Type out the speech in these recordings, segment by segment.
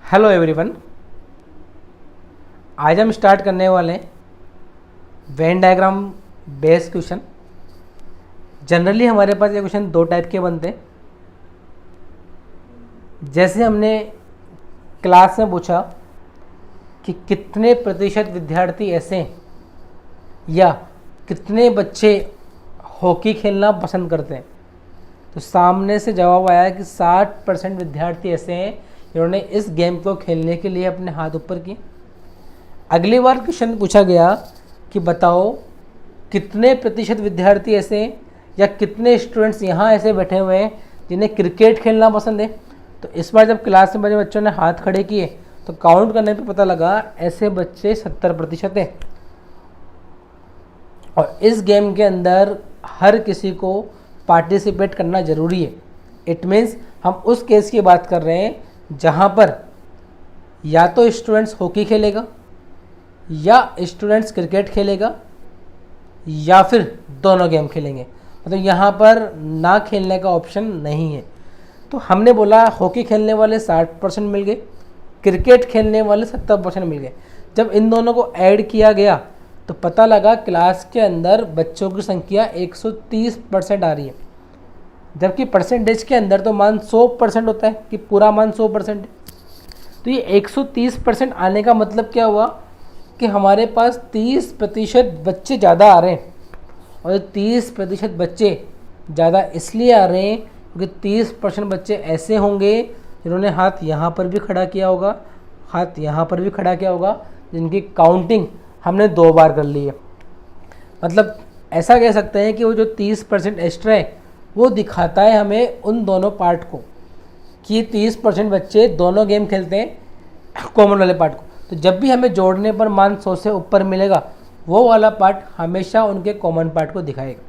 Hello everyone, आज हम start करने वाले हैं Venn diagram based question. Generally हमारे पास ये क्वेश्चन दो टाइप के बनते हैं। जैसे हमने क्लास में पूछा कि कितने प्रतिशत विद्यार्थी ऐसे हैं या कितने बच्चे हॉकी खेलना पसंद करते हैं, तो सामने से जवाब आया कि 60% विद्यार्थी ऐसे हैं जिन्होंने इस गेम को खेलने के लिए अपने हाथ ऊपर किए। अगली बार क्वेश्चन पूछा गया कि बताओ कितने प्रतिशत विद्यार्थी ऐसे हैं या कितने स्टूडेंट्स यहाँ ऐसे बैठे हुए हैं जिन्हें क्रिकेट खेलना पसंद है। तो इस बार जब क्लास में मेरे बच्चों ने हाथ खड़े किए तो काउंट करने पे पता लगा ऐसे बच्चे 70% हैं। और इस गेम के अंदर हर किसी को पार्टिसिपेट करना ज़रूरी है। इट मीन्स हम उस केस की बात कर रहे हैं जहाँ पर या तो स्टूडेंट्स हॉकी खेलेगा या स्टूडेंट्स क्रिकेट खेलेगा या फिर दोनों गेम खेलेंगे। मतलब यहाँ पर ना खेलने का ऑप्शन नहीं है। तो हमने बोला हॉकी खेलने वाले 60% मिल गए, क्रिकेट खेलने वाले 70% मिल गए। जब इन दोनों को ऐड किया गया तो पता लगा क्लास के अंदर बच्चों की संख्या 130% आ रही है, जबकि परसेंटेज के अंदर तो मान 100% होता है कि पूरा मान 100% है। तो ये 130% आने का मतलब क्या हुआ कि हमारे पास 30% बच्चे ज़्यादा आ रहे हैं। और 30% बच्चे ज़्यादा इसलिए आ रहे हैं क्योंकि 30% बच्चे ऐसे होंगे जिन्होंने हाथ यहाँ पर भी खड़ा किया होगा, हाथ यहाँ पर भी खड़ा किया होगा, जिनकी काउंटिंग हमने 2 बार कर ली है। मतलब ऐसा कह सकते हैं कि वो जो 30% एक्स्ट्रा है वो दिखाता है हमें उन दोनों पार्ट को कि 30% बच्चे दोनों गेम खेलते हैं कॉमन वाले पार्ट को। तो जब भी हमें जोड़ने पर मान 100 से ऊपर मिलेगा वो वाला पार्ट हमेशा उनके कॉमन पार्ट को दिखाएगा।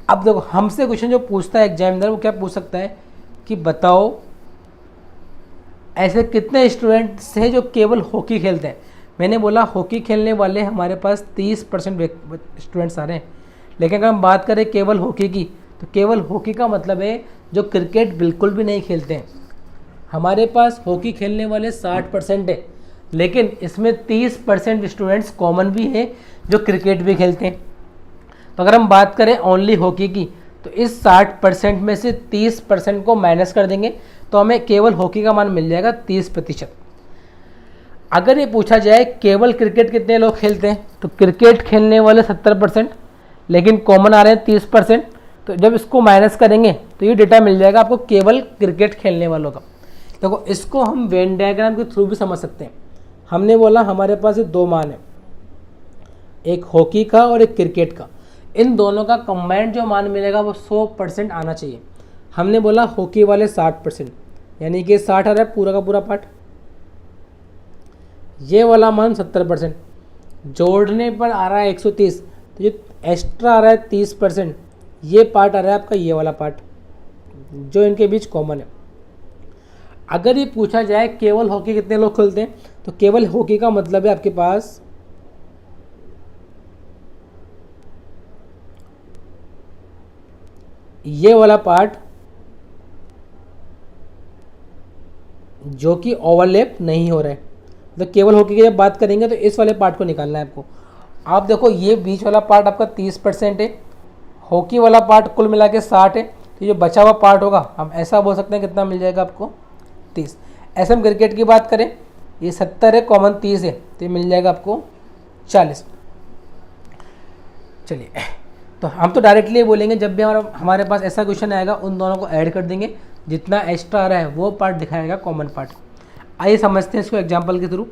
अब देखो हमसे क्वेश्चन जो पूछता है एग्जामिनर, वो क्या पूछ सकता है कि बताओ ऐसे कितने स्टूडेंट्स हैं जो केवल हॉकी खेलते हैं। मैंने बोला हॉकी खेलने वाले हमारे पास 30% स्टूडेंट्स आ रहे हैं। लेकिन अगर हम बात करें केवल हॉकी की, तो केवल हॉकी का मतलब है जो क्रिकेट बिल्कुल भी नहीं खेलते हैं। हमारे पास हॉकी खेलने वाले 60% है, लेकिन इसमें 30% स्टूडेंट्स कॉमन भी हैं जो क्रिकेट भी खेलते हैं। तो अगर हम बात करें ओनली हॉकी की, तो इस 60% में से 30% को माइनस कर देंगे तो हमें केवल हॉकी का मान मिल जाएगा 30%। अगर ये पूछा जाए केवल क्रिकेट कितने लोग खेलते हैं, तो क्रिकेट खेलने वाले 70%, लेकिन कॉमन आ रहे हैं 30%। तो जब इसको माइनस करेंगे तो ये डेटा मिल जाएगा आपको केवल क्रिकेट खेलने वालों का। देखो इसको हम वेन डायग्राम के थ्रू भी समझ सकते हैं। हमने बोला हमारे पास ये 2 मान है, एक हॉकी का और एक क्रिकेट का। इन दोनों का कंबाइंड जो मान मिलेगा वो 100% आना चाहिए। हमने बोला हॉकी वाले 60%, यानी कि 60 आ रहा है पूरा का पूरा पार्ट। ये वाला मान 70%, जोड़ने पर आ रहा है 130, तो ये एक्स्ट्रा आ रहा है 30%। ये पार्ट आ रहा है आपका ये वाला पार्ट जो इनके बीच कॉमन है। अगर ये पूछा जाए केवल हॉकी कितने लोग खेलते हैं, तो केवल हॉकी का मतलब है आपके पास ये वाला पार्ट जो कि ओवरलैप नहीं हो रहा है। तो केवल हॉकी की जब बात करेंगे तो इस वाले पार्ट को निकालना है आपको। आप देखो ये बीच वाला पार्ट आपका 30% है, हॉकी वाला पार्ट कुल मिला के 60 है, तो ये बचा हुआ पार्ट होगा हम ऐसा बोल सकते हैं कितना मिल जाएगा आपको 30। ऐसे हम क्रिकेट की बात करें, ये 70 है, कॉमन 30 है, तो ये मिल जाएगा आपको 40। चलिए तो हम तो डायरेक्टली ये बोलेंगे जब भी हमारे पास ऐसा क्वेश्चन आएगा उन दोनों को ऐड कर देंगे, जितना एक्स्ट्रा आ रहा है वो पार्ट दिखाएगा कॉमन पार्ट। आइए समझते हैं इसको एग्जाम्पल के थ्रू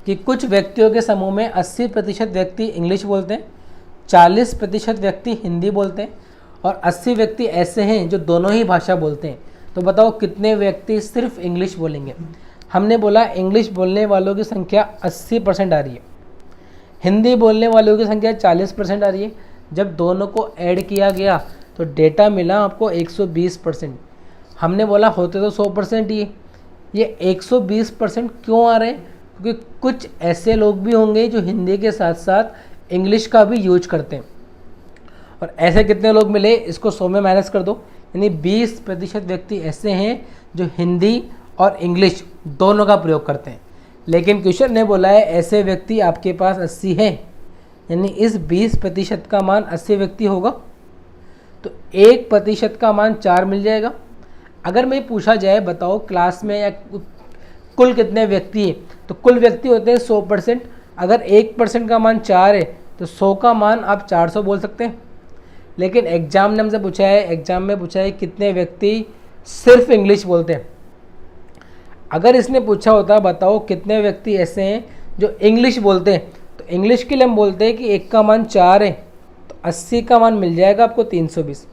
कि कुछ व्यक्तियों के समूह में 80% व्यक्ति इंग्लिश बोलते हैं, 40% व्यक्ति हिंदी बोलते हैं और 80 व्यक्ति ऐसे हैं जो दोनों ही भाषा बोलते हैं। तो बताओ कितने व्यक्ति सिर्फ इंग्लिश बोलेंगे। हमने बोला इंग्लिश बोलने वालों की संख्या 80% आ रही है, हिंदी बोलने वालों की संख्या 40% आ रही है। जब दोनों को ऐड किया गया तो डेटा मिला आपको 120%। हमने बोला होते तो 100% ही, ये 120% क्यों आ रहे हैं? क्योंकि कुछ ऐसे लोग भी होंगे जो हिंदी के साथ साथ इंग्लिश का भी यूज करते हैं। और ऐसे कितने लोग मिले, इसको 100 में माइनस कर दो, यानी 20% व्यक्ति ऐसे हैं जो हिंदी और इंग्लिश दोनों का प्रयोग करते हैं। लेकिन क्वेश्चन ने बोला है ऐसे व्यक्ति आपके पास 80 है, यानी इस 20% का मान 80 व्यक्ति होगा, तो 1% का मान 4 मिल जाएगा। अगर मैं पूछा जाए बताओ क्लास में या कुल कितने व्यक्ति हैं, तो कुल व्यक्ति होते हैं 100%। अगर 1% का मान 4 है तो 100 का मान आप 400 बोल सकते हैं। लेकिन एग्जाम ने हमसे पूछा है, एग्जाम में पूछा है कितने व्यक्ति सिर्फ इंग्लिश बोलते हैं। अगर इसने पूछा होता बताओ कितने व्यक्ति ऐसे हैं जो इंग्लिश बोलते हैं, तो इंग्लिश के लिए हम बोलते हैं कि 1 का मान 4 है, तो 80 का मान मिल जाएगा आपको 320।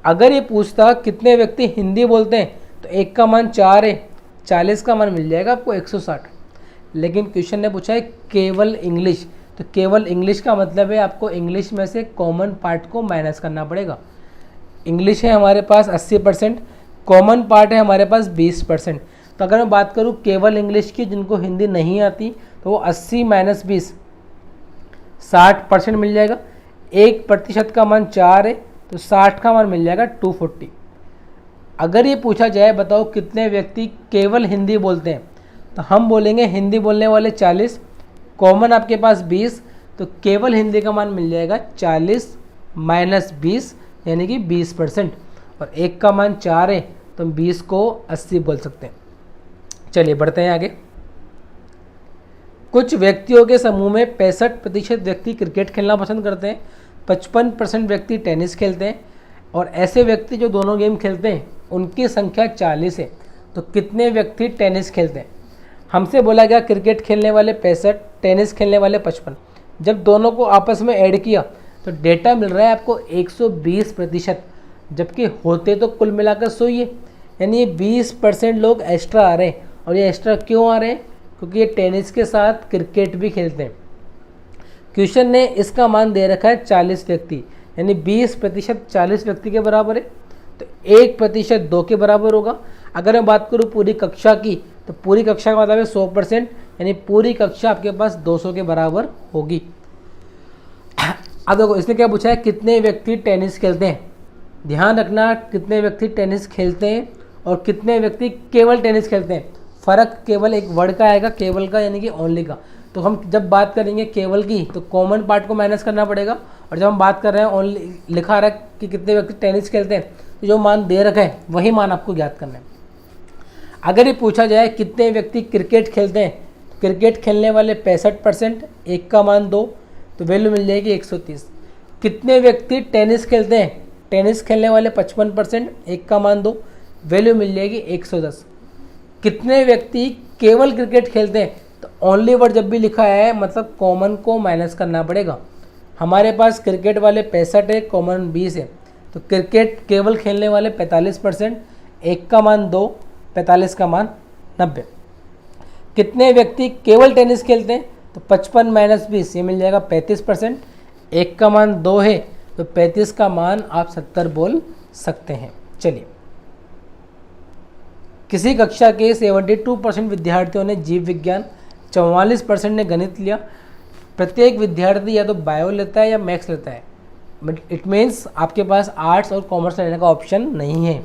अगर ये पूछता कितने व्यक्ति हिंदी बोलते हैं, तो 1 का मान 4 है, 40 का मान मिल जाएगा आपको 160। लेकिन क्वेश्चन ने पूछा है केवल इंग्लिश, तो केवल इंग्लिश का मतलब है आपको इंग्लिश में से कॉमन पार्ट को माइनस करना पड़ेगा। इंग्लिश है हमारे पास 80%, कॉमन पार्ट है हमारे पास 20%। तो अगर मैं बात करूँ केवल इंग्लिश की जिनको हिंदी नहीं आती, तो वो 80 - 20 60% मिल जाएगा। 1% का मान 4 है, तो 60 का मान मिल जाएगा 240। अगर ये पूछा जाए बताओ कितने व्यक्ति केवल हिंदी बोलते हैं, तो हम बोलेंगे हिंदी बोलने वाले 40, कॉमन आपके पास 20, तो केवल हिंदी का मान मिल जाएगा 40 - 20 यानी कि 20%। और 1 का मान 4 है, तो हम 20 को 80 बोल सकते हैं। चलिए बढ़ते हैं आगे। कुछ व्यक्तियों के समूह में 65% व्यक्ति क्रिकेट खेलना पसंद करते हैं, 55% व्यक्ति टेनिस खेलते हैं, और ऐसे व्यक्ति जो दोनों गेम खेलते हैं उनकी संख्या 40 है। तो कितने व्यक्ति टेनिस खेलते हैं? हमसे बोला गया क्रिकेट खेलने वाले 65, टेनिस खेलने वाले 55। जब दोनों को आपस में ऐड किया तो डेटा मिल रहा है आपको 120%, जबकि होते तो कुल मिलाकर 100 ही है। यानी ये 20% लोग एक्स्ट्रा आ रहे हैं। और ये एक्स्ट्रा क्यों आ रहे हैं? क्योंकि ये टेनिस के साथ क्रिकेट भी खेलते हैं। क्वेश्चन ने इसका मान दे रखा है 40 व्यक्ति, यानी 20% 40 व्यक्ति के बराबर है, तो 1% 2 के बराबर होगा। अगर मैं बात करूँ पूरी कक्षा की, तो पूरी कक्षा का मतलब है 100%, यानी पूरी कक्षा आपके पास 200 के बराबर होगी। अब देखो इसने क्या पूछा है, कितने व्यक्ति टेनिस खेलते हैं। ध्यान रखना कितने व्यक्ति टेनिस खेलते हैं और कितने व्यक्ति केवल टेनिस खेलते हैं, फ़र्क केवल एक वर्ड का आएगा, केवल का यानी कि ओनली का। तो हम जब बात करेंगे केवल की तो कॉमन पार्ट को माइनस करना पड़ेगा, और जब हम बात कर रहे हैं ओनली लिखा रहा है कि कितने व्यक्ति टेनिस खेलते हैं, तो जो मान दे रखा है वही मान आपको ज्ञात करना है। अगर ये पूछा जाए कितने व्यक्ति क्रिकेट खेलते हैं, क्रिकेट खेलने वाले 65%, 1 का मान 2, तो वैल्यू मिल जाएगी 130। कितने व्यक्ति टेनिस खेलते हैं, टेनिस खेलने वाले 55%, 1 का मान 2, वैल्यू मिल जाएगी 110। कितने व्यक्ति केवल क्रिकेट खेलते हैं, तो ओनली वर्ड जब भी लिखा है मतलब कॉमन को माइनस करना पड़ेगा। हमारे पास क्रिकेट वाले 65 है, कॉमन 20 है, तो क्रिकेट केवल खेलने वाले 45%, 1 का मान 2, 45 का मान 90। कितने व्यक्ति केवल टेनिस खेलते हैं, तो 55 - 20 ये मिल जाएगा 35%, 1 का मान 2 है, तो 35 का मान आप 70 बोल सकते हैं। चलिए, किसी कक्षा के 72% विद्यार्थियों ने जीव विज्ञान, 44% ने गणित लिया। प्रत्येक विद्यार्थी या तो बायो लेता है या मैथ्स लेता है। इट मीन्स आपके पास आर्ट्स और कॉमर्स लेने का ऑप्शन नहीं है।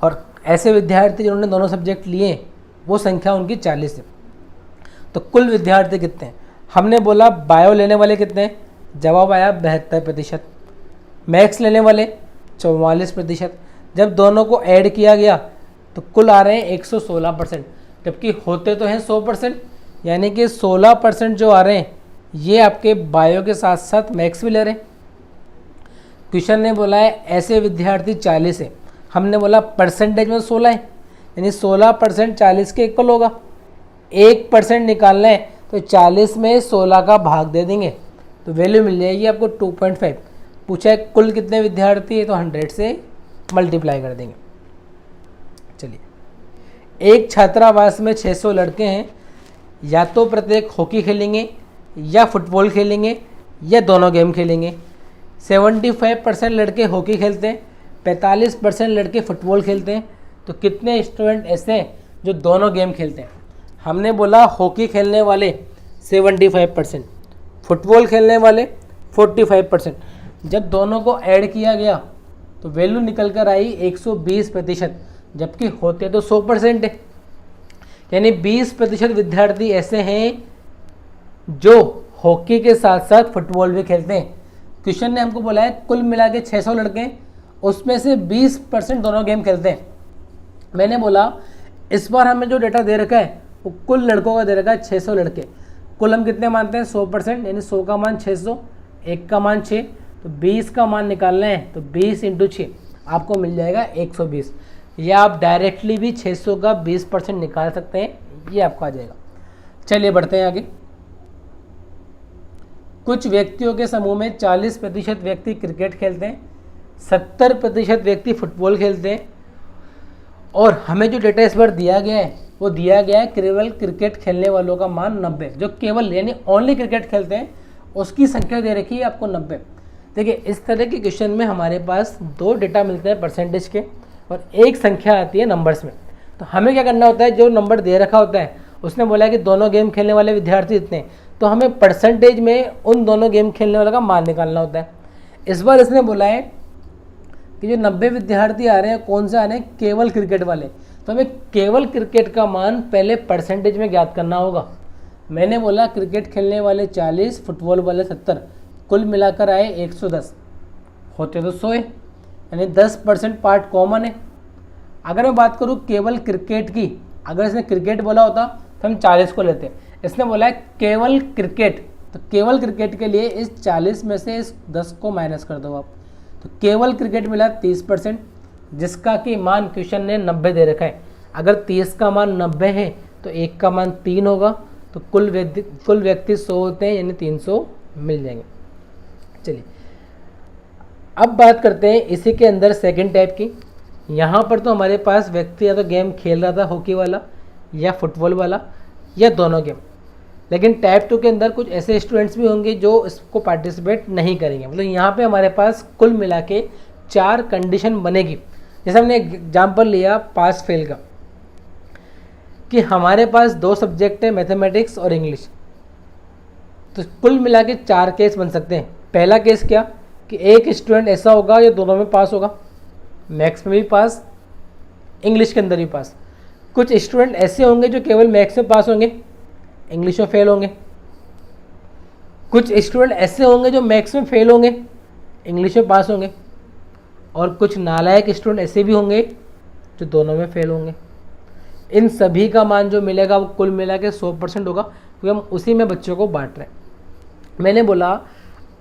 और ऐसे विद्यार्थी जिन्होंने दोनों सब्जेक्ट लिए वो संख्या उनकी 40 है। तो कुल विद्यार्थी कितने हैं? हमने बोला बायो लेने वाले कितने हैं, जवाब आया 72%। मैथ्स लेने वाले 44%। जब दोनों को ऐड किया गया तो कुल आ रहे हैं 116%, जबकि होते तो हैं 100%, यानी कि 16% जो आ रहे हैं ये आपके बायो के साथ साथ मैथ्स भी ले रहे हैं। क्वेश्चन ने बोला है ऐसे विद्यार्थी 40 है, हमने बोला परसेंटेज में 16 है, यानी 16% 40 के इक्वल होगा। 1% निकालना है तो 40 में 16 का भाग दे देंगे, तो वैल्यू मिल जाएगी आपको 2.5। पूछा है कुल कितने विद्यार्थी है, तो 100 से मल्टीप्लाई कर देंगे। चलिए, एक छात्रावास में 600 लड़के हैं, या तो प्रत्येक हॉकी खेलेंगे या फुटबॉल खेलेंगे या दोनों गेम खेलेंगे। 75% लड़के हॉकी खेलते हैं, 45% लड़के फुटबॉल खेलते हैं। तो कितने स्टूडेंट ऐसे हैं जो दोनों गेम खेलते हैं? हमने बोला हॉकी खेलने वाले 75%, फुटबॉल खेलने वाले 45%। जब दोनों को ऐड किया गया तो वैल्यू निकल कर आई 120%, जबकि होते तो 100% है। यानी 20% विद्यार्थी ऐसे हैं जो हॉकी के साथ साथ फुटबॉल भी खेलते हैं। क्वेश्चन ने हमको बोला है कुल मिला के 600 लड़के, उसमें से 20% दोनों गेम खेलते हैं। मैंने बोला इस बार हमें जो डेटा दे रखा है वो कुल लड़कों का दे रखा है 600 लड़के। कुल हम कितने मानते हैं 100%, यानी 100 का मान 600, 1 का मान 6, तो 20 का मान निकालना है तो 20 × 6 आपको मिल जाएगा 120। या आप डायरेक्टली भी 600 का 20% निकाल सकते हैं, ये आपको आ जाएगा। चलिए बढ़ते हैं आगे। कुछ व्यक्तियों के समूह में 40% व्यक्ति क्रिकेट खेलते हैं, 70% व्यक्ति फुटबॉल खेलते हैं, और हमें जो डेटा इस बार दिया गया है वो दिया गया है केवल क्रिकेट खेलने वालों का मान 90, जो केवल यानी ओनली क्रिकेट खेलते हैं उसकी संख्या दे रखी है आपको 90। देखिए इस तरह के क्वेश्चन में हमारे पास 2 डेटा मिलते हैं परसेंटेज के और एक संख्या आती है नंबर्स में। तो हमें क्या करना होता है, जो नंबर दे रखा होता है उसने बोला है कि दोनों गेम खेलने वाले विद्यार्थी इतने, तो हमें परसेंटेज में उन दोनों गेम खेलने वाले का मान निकालना होता है। इस बार इसने बोला है कि जो 90 विद्यार्थी आ रहे हैं कौन से आ रहे हैं, केवल क्रिकेट वाले, तो हमें केवल क्रिकेट का मान पहले परसेंटेज में ज्ञात करना होगा। मैंने बोला क्रिकेट खेलने वाले 40, फुटबॉल वाले 70, कुल मिलाकर आए 110, होते तो 100 है, यानी 10% पार्ट कॉमन है। अगर मैं बात करूँ केवल क्रिकेट की, अगर इसने क्रिकेट बोला होता तो हम 40 को लेते, इसने बोला है केवल क्रिकेट, तो केवल क्रिकेट के लिए इस 40 में से इस 10 को माइनस कर दो आप, तो केवल क्रिकेट मिला 30%, जिसका कि मान क्वेश्चन ने 90 दे रखा है। अगर 30 का मान 90 है तो 1 का मान 3 होगा, तो कुल व्यक्ति 100 होते हैं, यानी 300 मिल जाएंगे। चलिए अब बात करते हैं इसी के अंदर सेकंड टाइप की। यहाँ पर तो हमारे पास व्यक्ति या तो गेम खेल रहा था हॉकी वाला या फुटबॉल वाला या दोनों गेम, लेकिन टाइप 2 के अंदर कुछ ऐसे स्टूडेंट्स भी होंगे जो इसको पार्टिसिपेट नहीं करेंगे। मतलब यहाँ पे हमारे पास कुल मिला के 4 कंडीशन बनेगी। जैसे हमने एग्जाम्पल लिया पास फेल का, कि हमारे पास 2 सब्जेक्ट है मैथमेटिक्स और इंग्लिश, तो कुल मिला के 4 केस बन सकते हैं। पहला केस क्या कि एक स्टूडेंट ऐसा होगा जो दोनों में पास होगा, मैथ्स में भी पास, इंग्लिश के अंदर भी पास। कुछ स्टूडेंट ऐसे होंगे जो केवल मैथ्स में पास होंगे, इंग्लिश में फेल होंगे। कुछ स्टूडेंट ऐसे होंगे जो मैथ्स में फेल होंगे, इंग्लिश में पास होंगे। और कुछ नालायक स्टूडेंट ऐसे भी होंगे जो दोनों में फेल होंगे। इन सभी का मान जो मिलेगा वो कुल मिला के 100% होगा, क्योंकि हम उसी में बच्चों को बांट रहे हैं। मैंने बोला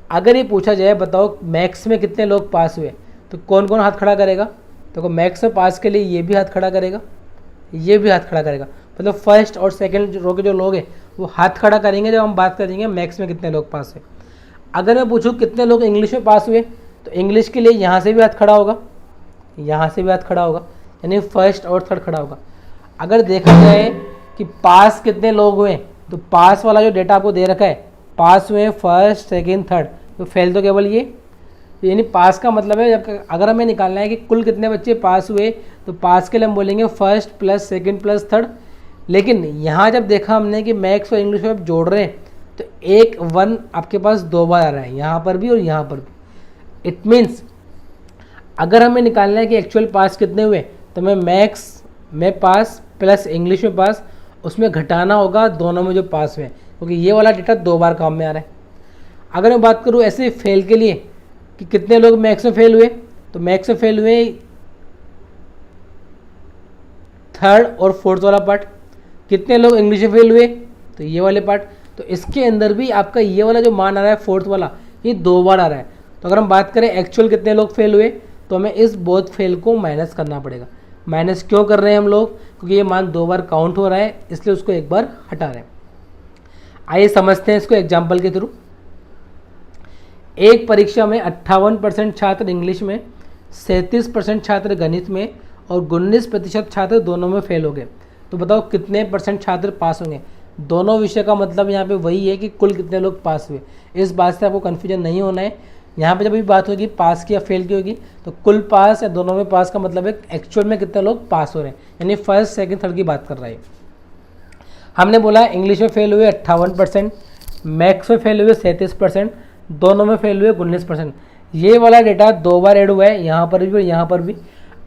अगर ये पूछा जाए बताओ मैथ्स में कितने लोग पास हुए, तो कौन कौन हाथ खड़ा करेगा, तो मैथ्स में पास के लिए ये भी हाथ खड़ा करेगा, ये भी हाथ खड़ा करेगा। मतलब फर्स्ट और सेकंड रो के जो लोग हैं वो हाथ खड़ा करेंगे जब हम बात करेंगे मैथ्स में कितने लोग पास हुए। अगर मैं पूछूँ कितने लोग इंग्लिश में पास हुए, तो इंग्लिश के लिए यहाँ से भी हाथ खड़ा होगा, यहाँ से भी हाथ खड़ा होगा, यानी फर्स्ट और थर्ड खड़ा होगा। अगर देखा जाए कि पास कितने लोग हुए, तो पास वाला जो डेटा आपको दे रखा है, पास हुए फर्स्ट सेकंड थर्ड, तो फेल तो केवल ये, यानी पास का मतलब है जब अगर हमें निकालना है कि कुल कितने बच्चे पास हुए, तो पास के लिए हम बोलेंगे first plus second plus third. लेकिन यहाँ जब देखा हमने कि मैथ्स और इंग्लिश में आप जोड़ रहे हैं, तो एक 1 आपके पास 2 बार आ रहा है, यहाँ पर भी और यहाँ पर भी। इट मीन्स अगर हमें निकालना है कि एक्चुअल पास कितने हुए, तो मैं मैथ्स में पास प्लस इंग्लिश में पास, उसमें घटाना होगा दोनों में जो पास हुए, क्योंकि ये वाला डेटा 2 बार काम में आ रहा है। अगर मैं बात करूँ ऐसे फेल के लिए कि कितने लोग मैथ्स में फेल हुए, तो मैथ्स में फेल हुए थर्ड और फोर्थ वाला पार्ट। कितने लोग इंग्लिश में फेल हुए, तो ये वाले पार्ट। तो इसके अंदर भी आपका ये वाला जो मान आ रहा है फोर्थ वाला, ये 2 बार आ रहा है। तो अगर हम बात करें एक्चुअल कितने लोग फेल हुए, तो हमें इस बोथ फेल को माइनस करना पड़ेगा। माइनस क्यों कर रहे हैं हम लोग, क्योंकि ये मान 2 बार काउंट हो रहा है, इसलिए उसको एक बार हटा रहे हैं। आइए समझते हैं इसको एग्जाम्पल के थ्रू। एक परीक्षा में 58% छात्र इंग्लिश में, 37% छात्र गणित में और 19% छात्र दोनों में फेल हो गए। तो बताओ कितने % छात्र पास होंगे। दोनों विषय का मतलब यहाँ पे वही है कि कुल कितने लोग पास हुए। इस बात से आपको कन्फ्यूजन नहीं होना है। यहाँ पे जब भी बात होगी पास की या फेल की होगी, तो कुल पास या दोनों में पास का मतलब है एक्चुअल में कितने लोग पास हो रहे हैं, यानी फर्स्ट सेकंड थर्ड की बात कर रहा है। हमने बोला इंग्लिश में फेल हुए 58%, मैथ्स में फेल हुए 37%, दोनों में फेल हुए 19%। ये वाला डेटा 2 बार ऐड हुआ है, यहाँ पर भी और यहाँ पर भी।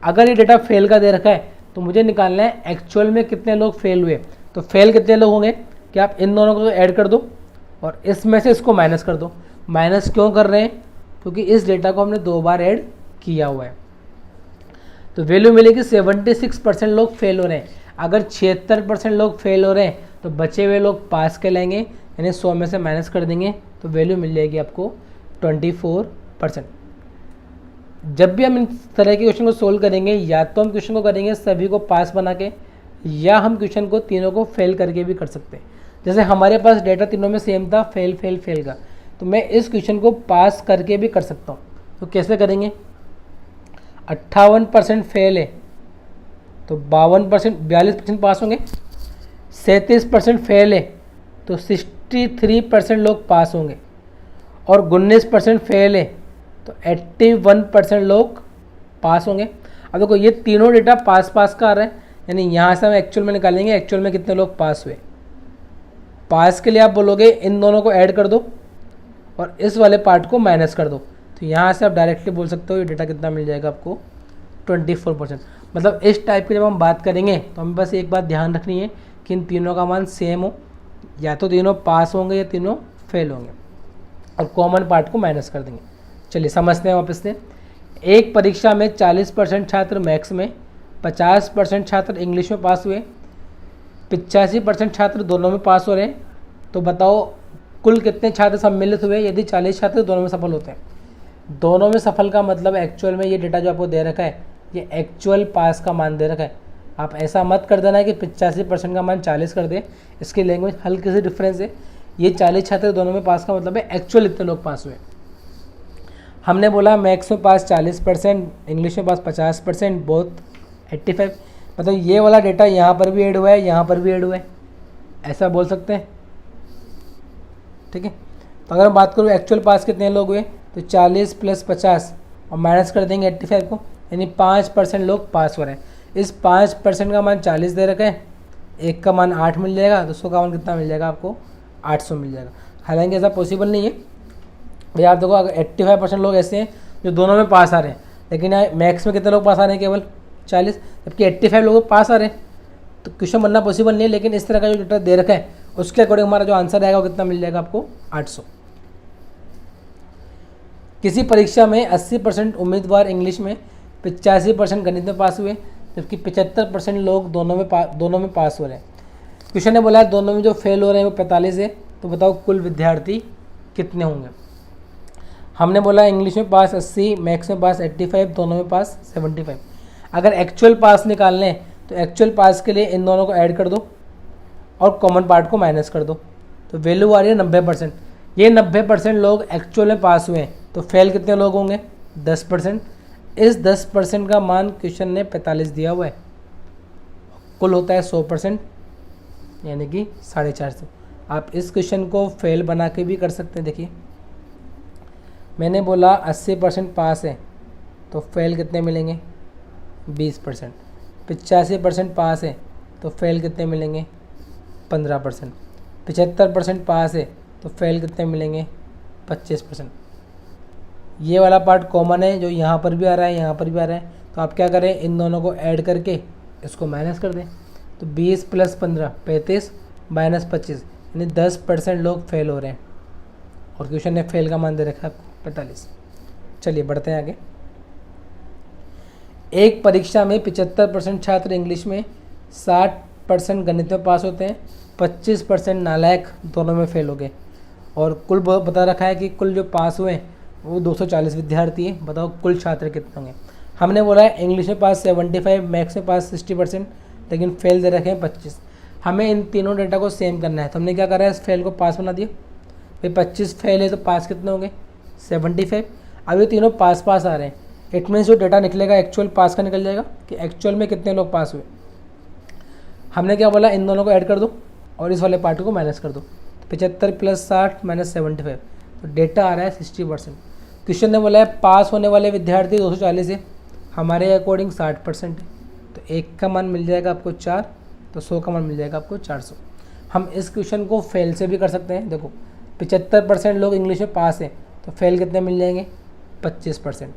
अगर ये डेटा फेल का दे रखा है, तो मुझे निकालना है एक्चुअल में कितने लोग फेल हुए। तो फेल कितने लोग होंगे कि आप इन दोनों को ऐड कर दो और इसमें से इसको माइनस कर दो। माइनस क्यों कर रहे हैं? क्योंकि इस डेटा को हमने 2 बार ऐड किया हुआ है। तो वैल्यू मिलेगी 76% लोग फेल हो रहे हैं। अगर 76% लोग फेल हो रहे हैं तो बचे हुए लोग पास कहलाएंगे, यानी 100 में से माइनस कर देंगे तो वैल्यू मिल जाएगी आपको 24%। जब भी हम इन तरह के क्वेश्चन को सोल्व करेंगे, या तो हम क्वेश्चन को करेंगे सभी को पास बना के, या हम क्वेश्चन को तीनों को फेल करके भी कर सकते हैं। जैसे हमारे पास डेटा तीनों में सेम था, फेल फेल फेल का, तो मैं इस क्वेश्चन को पास करके भी कर सकता हूँ। तो कैसे करेंगे? 58% फेल है तो 42% पास होंगे। 37% फेल है तो 63% लोग पास होंगे। और 19% फेल है तो 81% लोग पास होंगे। अब देखो ये तीनों डेटा पास पास का आ रहा है, यानी यहाँ से हम एक्चुअल में निकालेंगे एक्चुअल में कितने लोग पास हुए। पास के लिए आप बोलोगे इन दोनों को ऐड कर दो और इस वाले पार्ट को माइनस कर दो। तो यहाँ से आप डायरेक्टली बोल सकते हो ये डेटा कितना मिल जाएगा आपको, 24%। मतलब इस टाइप की जब हम बात करेंगे तो हमें बस एक बात ध्यान रखनी है कि इन तीनों का मान सेम हो, या तो तीनों पास होंगे या तीनों फेल होंगे, और कॉमन पार्ट को माइनस कर देंगे। चलिए समझते हैं वापस से। एक परीक्षा में 40% छात्र मैथ्स में, 50% छात्र इंग्लिश में पास हुए, 85% छात्र दोनों में पास हो रहे हैं। तो बताओ कुल कितने छात्र सम्मिलित हुए यदि 40 छात्र दोनों में सफल होते हैं। दोनों में सफल का मतलब एक्चुअल में ये डेटा जो आपको दे रखा है ये एक्चुअल पास का मान दे रखा है। आप ऐसा मत कर देना कि 85% का मान 40 कर दे, इसकी लैंग्वेज हल्की सी डिफरेंस है। ये 40 छात्र दोनों में पास का मतलब है एक्चुअल इतने लोग पास हुए। हमने बोला मैथ्स में पास 40%, इंग्लिश में पास 50%, बोथ 85। मतलब ये वाला डेटा यहाँ पर भी ऐड हुआ है, यहाँ पर भी ऐड हुआ है, ऐसा बोल सकते हैं। ठीक है, तो अगर हम बात करूँ एक्चुअल पास कितने लोग हुए तो 40 + 50 और माइनस कर देंगे 85 को, यानी 5% लोग पास हो रहे हैं। इस 5% का मान 40 दे रखा है, एक का मान 8 मिल जाएगा, तो 100 का मान कितना मिल जाएगा आपको, 800 मिल जाएगा। हालांकि ऐसा पॉसिबल नहीं है भैया। आप देखो अगर 85% लोग ऐसे हैं जो दोनों में पास आ रहे हैं, लेकिन यहाँ मैथ्स में कितने लोग पास आ रहे हैं, केवल 40, जबकि 85 लोग पास आ रहे हैं, तो क्वेश्चन बनना पॉसिबल नहीं है। लेकिन इस तरह का जो डेटा दे रखा है उसके अकॉर्डिंग हमारा जो आंसर आएगा वो कितना मिल जाएगा आपको, 800। किसी परीक्षा में 80% उम्मीदवार इंग्लिश में, 85% गणित में पास हुए, जबकि 75% लोग दोनों में पास हो रहे हैं। क्वेश्चन ने बोला है दोनों में जो फेल हो रहे हैं वो 45 है। तो बताओ कुल विद्यार्थी कितने होंगे। हमने बोला इंग्लिश में पास 80, मैथ्स में पास 85, दोनों में पास 75। अगर एक्चुअल पास निकालने हैं तो एक्चुअल पास के लिए इन दोनों को ऐड कर दो और कॉमन पार्ट को माइनस कर दो, तो वैल्यू आ रही है 90%। ये 90% लोग एक्चुअल में पास हुए हैं, तो फेल कितने लोग होंगे, 10%। इस 10% का मान क्वेश्चन ने 45 दिया हुआ है, कुल होता है 100%, यानी कि 450। आप इस क्वेश्चन को फेल बना के भी कर सकते हैं। देखिए मैंने बोला 80% पास है तो फेल कितने मिलेंगे, 20%। 85% पास है तो फेल कितने मिलेंगे, 15%। 75% पास है तो फेल कितने मिलेंगे, 25%। ये वाला पार्ट कॉमन है जो यहाँ पर भी आ रहा है, यहाँ पर भी आ रहा है। तो आप क्या करें, इन दोनों को ऐड करके इसको माइनस कर दें। तो 20 + 15 35 - 25, यानी 10% लोग फेल हो रहे हैं, और क्वेश्चन ने फेल का मान दे रखा है 45। चलिए बढ़ते हैं आगे। एक परीक्षा में 75% छात्र इंग्लिश में, 60% गणित में पास होते हैं, 25% नालायक दोनों में फेल हो गए, और कुल बता रखा है कि कुल जो पास हुए हैं वो 240 विद्यार्थी हैं। बताओ कुल छात्र कितने होंगे। हमने बोला है इंग्लिश में पास 75, मैथ्स में पास 60%, लेकिन फेल दे रखे हैं 25। हमें इन तीनों डेटा को सेम करना है, तो हमने क्या करा है, इस फेल को पास बना दिया। भाई 25 फेल है तो पास कितने होंगे, 75। अब ये तीनों पास पास आ रहे हैं, इट मीन्स जो डेटा निकलेगा एक्चुअल पास का निकल जाएगा कि एक्चुअल में कितने लोग पास हुए। हमने क्या बोला, इन दोनों को ऐड कर दो और इस वाले पार्ट को माइनस कर दो। 75 + 60 - 75, तो डेटा आ रहा है 60%। क्वेश्चन ने बोला है पास होने वाले विद्यार्थी 240 है, हमारे अकॉर्डिंग 60% है, तो एक का मान मिल जाएगा आपको 4, तो 100 का मान मिल जाएगा आपको 400। हम इस क्वेश्चन को फेल से भी कर सकते हैं। देखो 75% लोग इंग्लिश में पास हैं, तो फेल कितने मिल जाएंगे, 25%।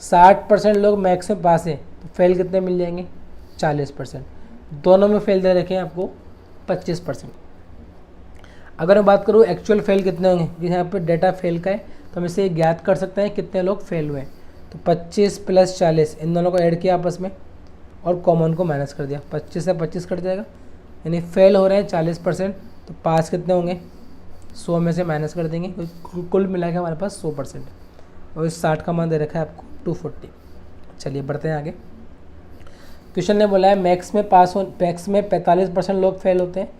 60% लोग मैथ्स में पास हैं, तो फेल कितने मिल जाएंगे, 40%, दोनों में फेल दे रखे हैं आपको 25%। अगर मैं बात करूँ एक्चुअल फेल कितने होंगे, जिस यहाँ पे डेटा फेल का है तो हम इसे ज्ञात कर सकते हैं कितने लोग फेल हुए। तो 25 + 40 इन दोनों को ऐड किया आपस में और कॉमन को माइनस कर दिया, 25 से 25 कट जाएगा, यानी फेल हो रहे हैं 40%। तो पास कितने होंगे, 100 में से माइनस कर देंगे, कुल मिला के हमारे पास 100% और इस 60 का मान दे रखा है आपको 240। चलिए बढ़ते हैं आगे। क्वेश्चन ने बोला है मैथ्स में 45% लोग फेल होते हैं,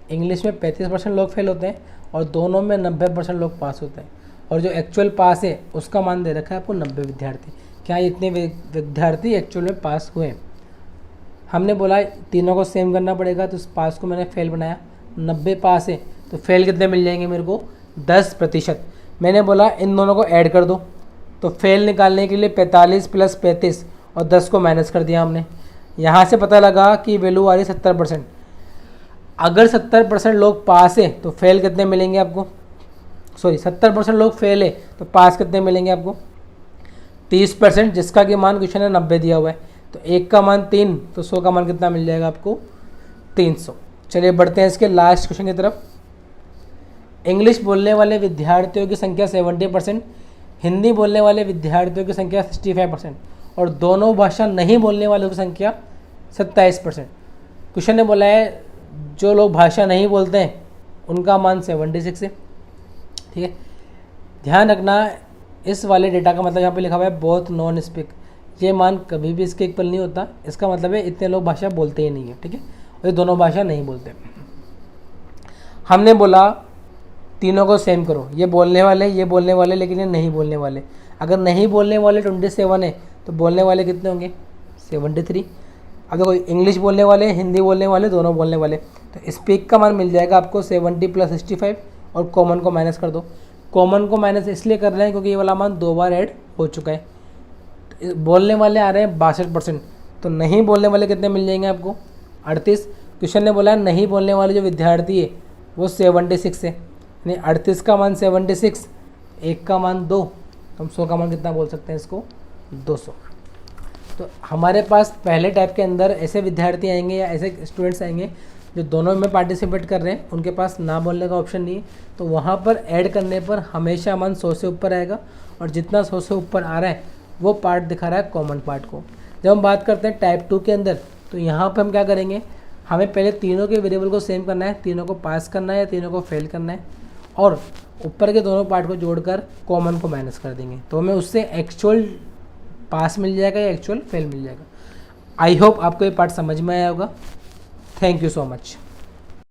इंग्लिश में 35% लोग फेल होते हैं और दोनों में 90% लोग पास होते हैं। और जो एक्चुअल पास है उसका मान दे रखा है आपको 90 विद्यार्थी। क्या इतने विद्यार्थी एक्चुअल में पास हुए? हमने बोला तीनों को सेम करना पड़ेगा, तो इस पास को मैंने फेल बनाया। 90 पास है तो फेल कितने मिल जाएंगे मेरे को, 10%। मैंने बोला इन दोनों को ऐड कर दो, तो फेल निकालने के लिए 45 + 35 और 10 को माइनस कर दिया हमने। यहाँ से पता लगा कि वैल्यू आ रही 70%। अगर 70% लोग पास है तो फेल कितने मिलेंगे आपको, 70% लोग फेल है तो पास कितने मिलेंगे आपको, 30%, जिसका कि मान क्वेश्चन है 90 दिया हुआ है। तो 1 का मान 3, तो 100 का मान कितना मिल जाएगा आपको, 300। चलिए बढ़ते हैं इसके लास्ट क्वेश्चन की तरफ। इंग्लिश बोलने वाले विद्यार्थियों की संख्या 70%, हिंदी बोलने वाले विद्यार्थियों की संख्या 65% और दोनों भाषा नहीं बोलने वालों की संख्या 27%। क्वेश्चन ने बोला है जो लोग भाषा नहीं बोलते हैं उनका मान 76 है। ठीक है, ध्यान रखना इस वाले डेटा का मतलब यहाँ पे लिखा हुआ है बोथ नॉन स्पीक, ये मान कभी भी इसके इक्वल नहीं होता। इसका मतलब है इतने लोग भाषा बोलते ही नहीं है। ठीक है, और ये दोनों भाषा नहीं बोलते। हमने बोला तीनों को सेम करो, ये बोलने वाले लेकिन ये नहीं बोलने वाले। अगर नहीं बोलने वाले 27 है तो बोलने वाले कितने होंगे, 73। अब देखो इंग्लिश बोलने वाले, हिंदी बोलने वाले, दोनों बोलने वाले, तो स्पीक का मान मिल जाएगा आपको 70 + 65 और कॉमन को माइनस कर दो। कॉमन को माइनस इसलिए कर रहे हैं क्योंकि ये वाला मान 2 बार ऐड हो चुका है। बोलने वाले आ रहे हैं 62%, तो नहीं बोलने वाले कितने मिल जाएंगे आपको, 38। क्वेश्चन ने बोला नहीं बोलने वाले जो विद्यार्थी है वो 76 है, यानी 38 का मान 76, 1 का मान 2, तो हम 100 का मान कितना बोल सकते हैं इसको, 200। तो हमारे पास पहले टाइप के अंदर ऐसे विद्यार्थी आएंगे या ऐसे स्टूडेंट्स आएंगे जो दोनों में पार्टिसिपेट कर रहे हैं, उनके पास ना बोलने का ऑप्शन नहीं है, तो वहाँ पर ऐड करने पर हमेशा मान 100 से ऊपर आएगा और जितना 100 से ऊपर आ रहा है वो पार्ट दिखा रहा है कॉमन पार्ट को। जब हम बात करते हैं टाइप 2 के अंदर, तो यहाँ पर हम क्या करेंगे, हमें पहले तीनों के वेरिएबल को सेम करना है, तीनों को पास करना है या तीनों को फेल करना है और ऊपर के दोनों पार्ट को जोड़कर कॉमन को माइनस कर देंगे, तो हमें उससे एक्चुअल पास मिल जाएगा या एक्चुअल फेल मिल जाएगा। आई होप आपको ये पार्ट समझ में आया होगा। Thank you so much.